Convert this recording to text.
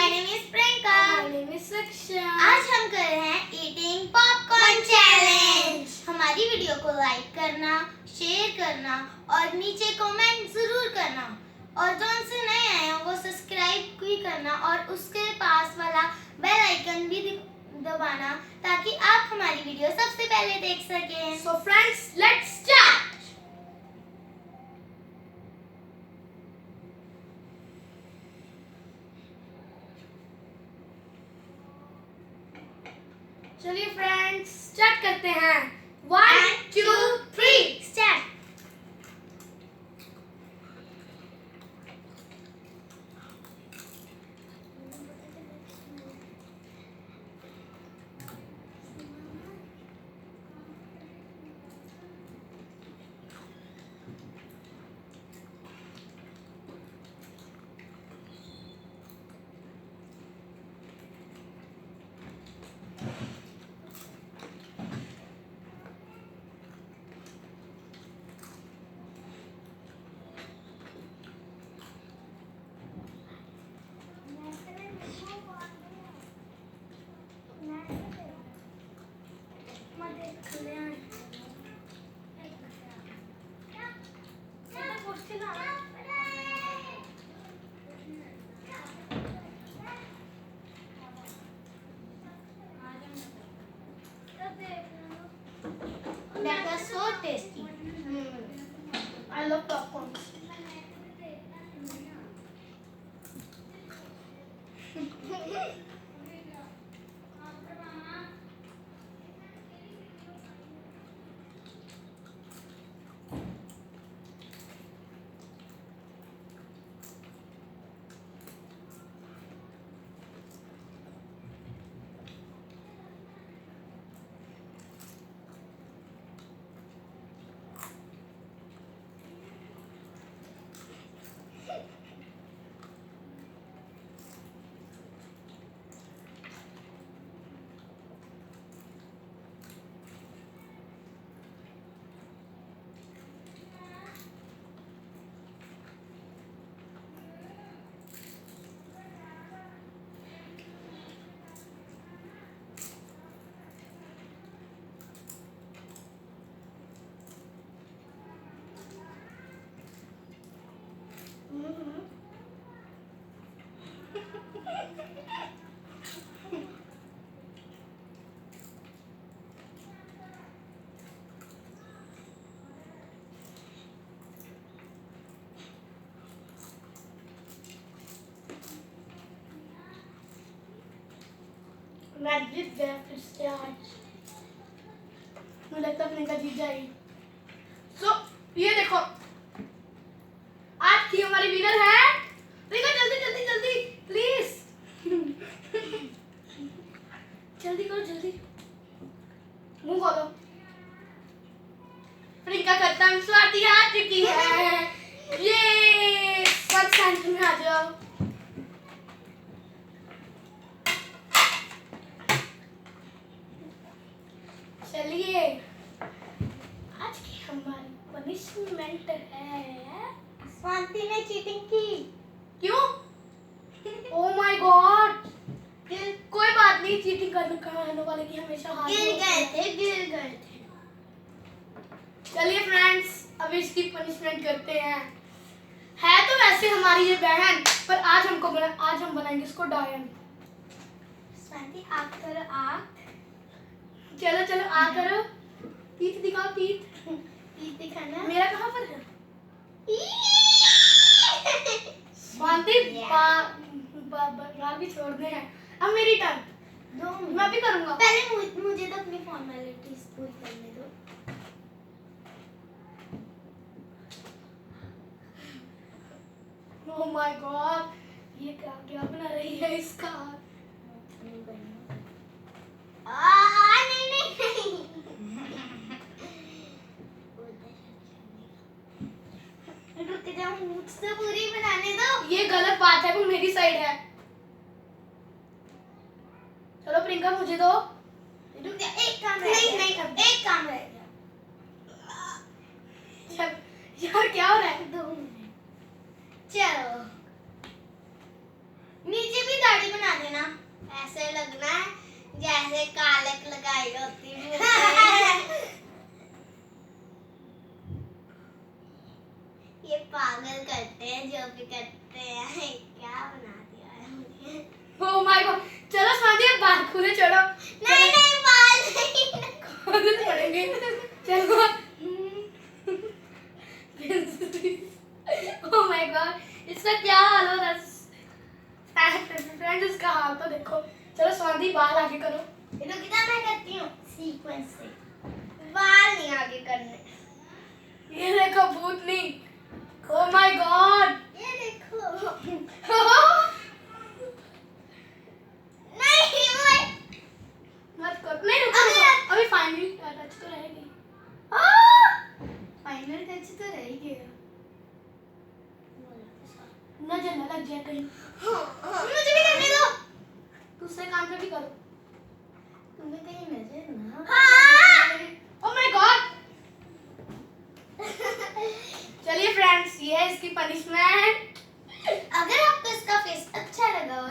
My name is Priyanka. My name is Raksha. आज हम कर रहे हैं ईटिंग पॉपकॉर्न चैलेंज। हमारी वीडियो को लाइक करना, शेयर करना और नीचे कमेंट जरूर करना और जो उनसे नए आए हैं वो सब्सक्राइब भी करना और उसके पास वाला बेल आइकन भी दबाना ताकि आप हमारी वीडियो सबसे पहले देख सकें। So friends, let's start. चलिए फ्रेंड्स स्टार्ट करते हैं। 1 2 3 start. That was so tasty. I love popcorn. मैं जीत गया फिर से आज। मुझे लगता है प्रियंका जीत जाएगी। सो ये देखो आज की हमारी विनर है प्रियंका। जल्दी जल्दी जल्दी प्लीज जल्दी करो जल्दी। मुंह खोलो। प्रियंका खत्म, स्वाति आ चुकी है। ये सब सेंटर में आ जाओ। चलिए आज की हमारी पनिशमेंट है। स्वाति ने चीटिंग की। क्यों? Oh my God. कोई बात नहीं, चीटिंग करने वाले की हमेशा हार गिर गए थे। चलिए फ्रेंड्स अब इसकी पनिशमेंट करते हैं। है तो वैसे हमारी ये बहन, पर आज हम बनाएंगे इसको डायन। स्वाति आँख करो, आँख। चलो चलो आ करो। पीठ दिखाओ, पीठ दिखाना। मेरा कहाँ पर है? शांति बाल भी छोड़ने हैं। अब मेरी टर्न। मैं भी करूँगा। पहले मुझे तो अपनी फॉर्मेलिटीज पूरी करने दो। ओह माय गॉड, ये क्या क्या बना रही है इसका? नहीं। रुक जाओ, मुझसे पूरी बनाने दो। ये गलत बात है, वो मेरी साइड है। चलो प्रियंका मुझे दो। रुक जा, एक काम रह गया। नहीं, एक काम रह गया। यार क्या हो रहा है? 2 मिनट। चलो नीचे भी दाढ़ी बना पिटाई होती है। ये पागल करते हैं जो भी करते हैं। क्या बना दिया है मुझे। ओह माय गॉड, चलो स्वाति अब बाल खुले छोड़ो। नहीं नहीं बाल नहीं। खुले छोड़ेंगे, चलो। ओह माय गॉड, इसका क्या हाल हो रहा है फ्रेंड्स, इसका हाल तो देखो। चलो स्वाति बाल आगे करो। ये तो कितना मैं करती हूँ सीक्वेंस से, बाल नहीं आगे करने। ये देखो भूतनी। ओह माय गॉड, ये देखो। नहीं ओए मत कर, नहीं रुको, अभी फाइनली टच तो रहेगी। फाइनल टच तो रह गया। नजर न लग जाए कहीं। मुझे भी करने दो। दूसरे काम पे भी करो। तुम्हें कहीं नजर ना। Oh my God. चलिए फ्रेंड्स, ये है इसकी पनिशमेंट। अगर आपको इसका फेस अच्छा लगा हो